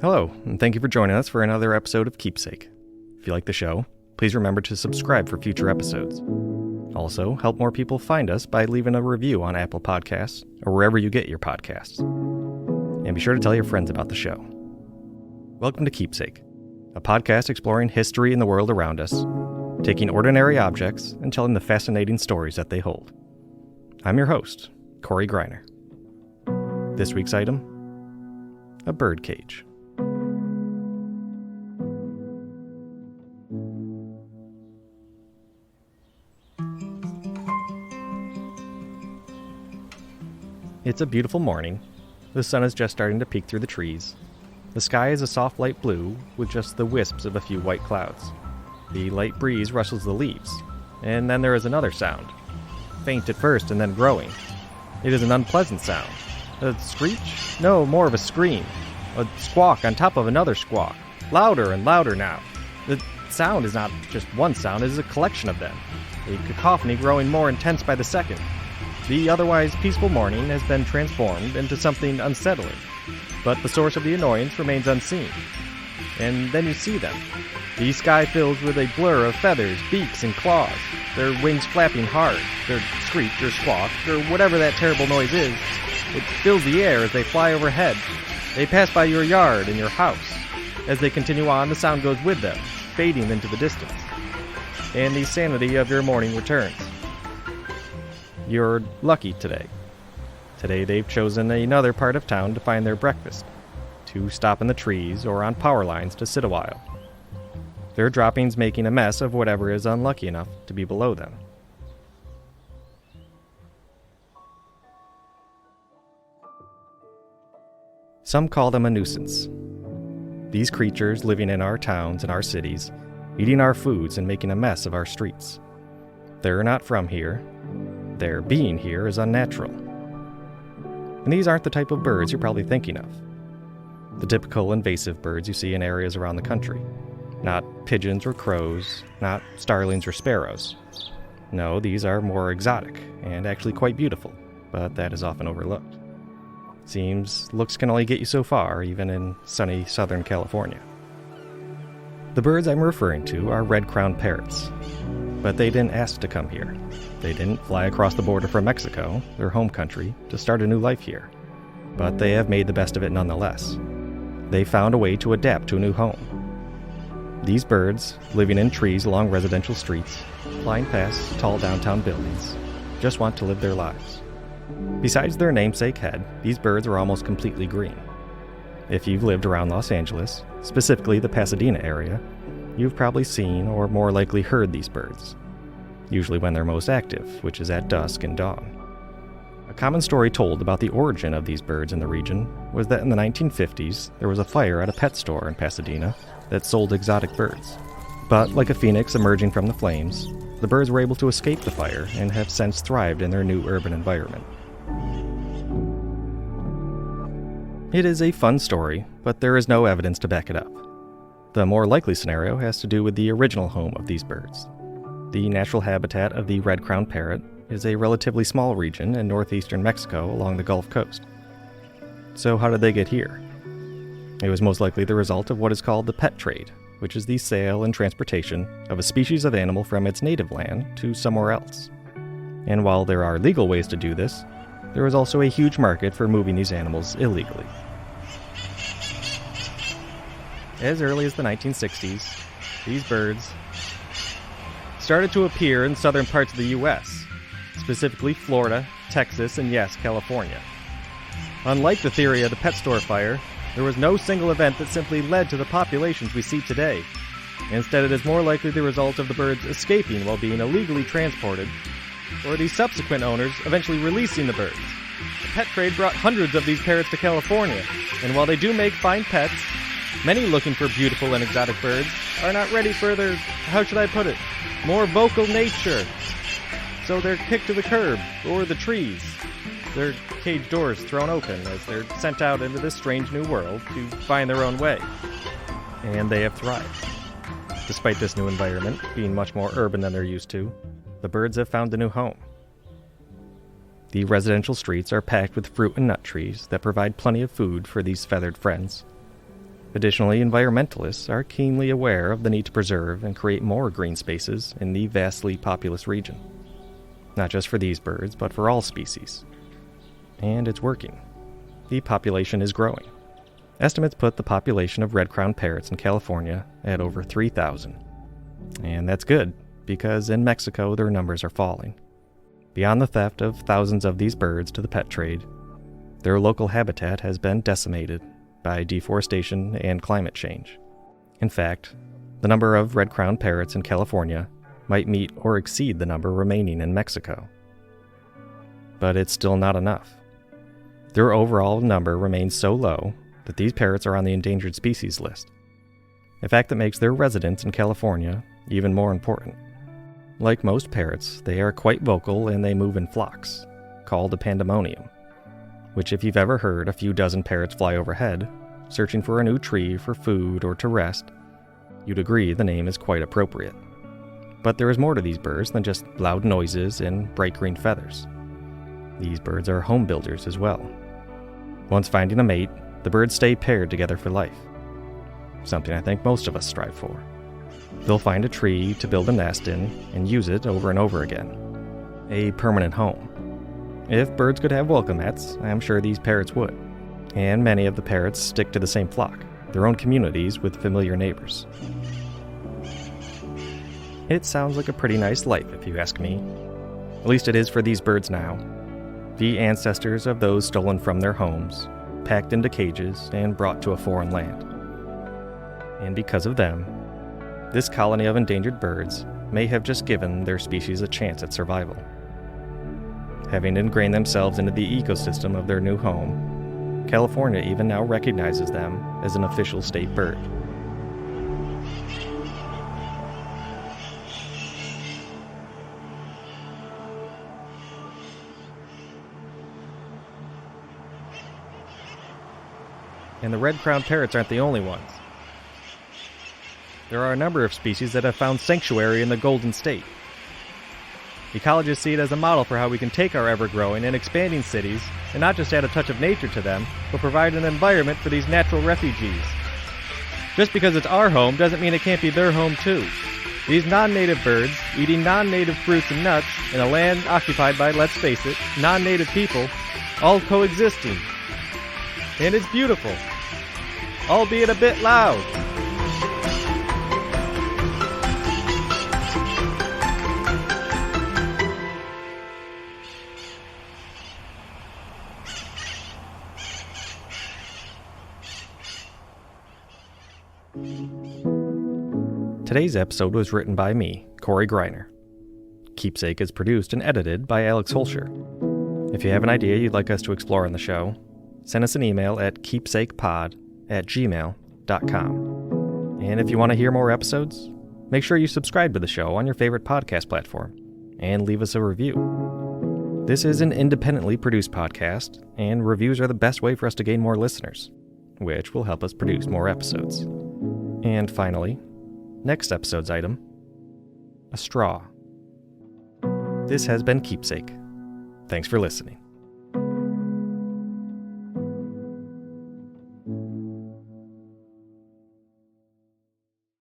Hello, and thank you for joining us for another episode of Keepsake. If you like the show, please remember to subscribe for future episodes. Also, help more people find us by leaving a review on Apple Podcasts or wherever you get your podcasts. And be sure to tell your friends about the show. Welcome to Keepsake, a podcast exploring history and the world around us, taking ordinary objects and telling the fascinating stories that they hold. I'm your host, Corey Greiner. This week's item, a birdcage. It's a beautiful morning. The sun is just starting to peek through the trees. The sky is a soft light blue with just the wisps of a few white clouds. The light breeze rustles the leaves, and then there is another sound. Faint at first and then growing. It is an unpleasant sound. A screech? No, more of a scream. A squawk on top of another squawk. Louder and louder now. The sound is not just one sound, it is a collection of them. A cacophony growing more intense by the second. The otherwise peaceful morning has been transformed into something unsettling, but the source of the annoyance remains unseen. And then you see them. The sky fills with a blur of feathers, beaks, and claws, their wings flapping hard, their screech or squawk, or whatever that terrible noise is. It fills the air as they fly overhead. They pass by your yard and your house. As they continue on, the sound goes with them, fading into the distance. And the sanity of your morning returns. You're lucky today. Today they've chosen another part of town to find their breakfast, to stop in the trees or on power lines to sit a while. Their droppings making a mess of whatever is unlucky enough to be below them. Some call them a nuisance. These creatures living in our towns and our cities, eating our foods and making a mess of our streets. They're not from here. Their being here is unnatural. And these aren't the type of birds you're probably thinking of. The typical invasive birds you see in areas around the country. Not pigeons or crows, not starlings or sparrows. No, these are more exotic and actually quite beautiful, but that is often overlooked. Seems looks can only get you so far, even in sunny Southern California. The birds I'm referring to are red-crowned parrots, but they didn't ask to come here. They didn't fly across the border from Mexico, their home country, to start a new life here. But they have made the best of it nonetheless. They found a way to adapt to a new home. These birds, living in trees along residential streets, flying past tall downtown buildings, just want to live their lives. Besides their namesake head, these birds are almost completely green. If you've lived around Los Angeles, specifically the Pasadena area, you've probably seen or more likely heard these birds, usually when they're most active, which is at dusk and dawn. A common story told about the origin of these birds in the region was that in the 1950s, there was a fire at a pet store in Pasadena that sold exotic birds. But like a phoenix emerging from the flames, the birds were able to escape the fire and have since thrived in their new urban environment. It is a fun story, but there is no evidence to back it up. The more likely scenario has to do with the original home of these birds. The natural habitat of the red-crowned parrot is a relatively small region in northeastern Mexico along the Gulf Coast. So how did they get here? It was most likely the result of what is called the pet trade, which is the sale and transportation of a species of animal from its native land to somewhere else. And while there are legal ways to do this, there is also a huge market for moving these animals illegally. As early as the 1960s, these birds started to appear in southern parts of the U.S., specifically Florida, Texas, and yes, California. Unlike the theory of the pet store fire, there was no single event that simply led to the populations we see today. Instead, it is more likely the result of the birds escaping while being illegally transported, or the subsequent owners eventually releasing the birds. The pet trade brought hundreds of these parrots to California, and while they do make fine pets, many looking for beautiful and exotic birds are not ready for their, how should I put it, more vocal nature. So they're kicked to the curb, or the trees. Their cage doors thrown open as they're sent out into this strange new world to find their own way. And they have thrived. Despite this new environment being much more urban than they're used to, the birds have found a new home. The residential streets are packed with fruit and nut trees that provide plenty of food for these feathered friends. Additionally, environmentalists are keenly aware of the need to preserve and create more green spaces in the vastly populous region. Not just for these birds, but for all species. And it's working. The population is growing. Estimates put the population of red-crowned parrots in California at over 3,000. And that's good, because in Mexico their numbers are falling. Beyond the theft of thousands of these birds to the pet trade, their local habitat has been decimated by deforestation and climate change. In fact, the number of red-crowned parrots in California might meet or exceed the number remaining in Mexico. But it's still not enough. Their overall number remains so low that these parrots are on the endangered species list, a fact that makes their residence in California even more important. Like most parrots, they are quite vocal and they move in flocks, called a pandemonium, which if you've ever heard a few dozen parrots fly overhead, searching for a new tree for food or to rest, you'd agree the name is quite appropriate. But there is more to these birds than just loud noises and bright green feathers. These birds are home builders as well. Once finding a mate, the birds stay paired together for life, something I think most of us strive for. They'll find a tree to build a nest in and use it over and over again. A permanent home. If birds could have welcome mats, I'm sure these parrots would. And many of the parrots stick to the same flock, their own communities with familiar neighbors. It sounds like a pretty nice life, if you ask me. At least it is for these birds now. The ancestors of those stolen from their homes, packed into cages and brought to a foreign land. And because of them, this colony of endangered birds may have just given their species a chance at survival. Having ingrained themselves into the ecosystem of their new home, California even now recognizes them as an official state bird. And the red-crowned parrots aren't the only ones. There are a number of species that have found sanctuary in the Golden State. Ecologists see it as a model for how we can take our ever-growing and expanding cities and not just add a touch of nature to them, but provide an environment for these natural refugees. Just because it's our home doesn't mean it can't be their home too. These non-native birds, eating non-native fruits and nuts in a land occupied by, let's face it, non-native people, all coexisting. And it's beautiful, albeit a bit loud. Today's episode was written by me, Corey Greiner. Keepsake is produced and edited by Alex Holscher. If you have an idea you'd like us to explore on the show, send us an email at keepsakepod@gmail.com. And if you want to hear more episodes, make sure you subscribe to the show on your favorite podcast platform and leave us a review. This is an independently produced podcast, and reviews are the best way for us to gain more listeners, which will help us produce more episodes. And finally, next episode's item, a straw. This has been Keepsake. Thanks for listening.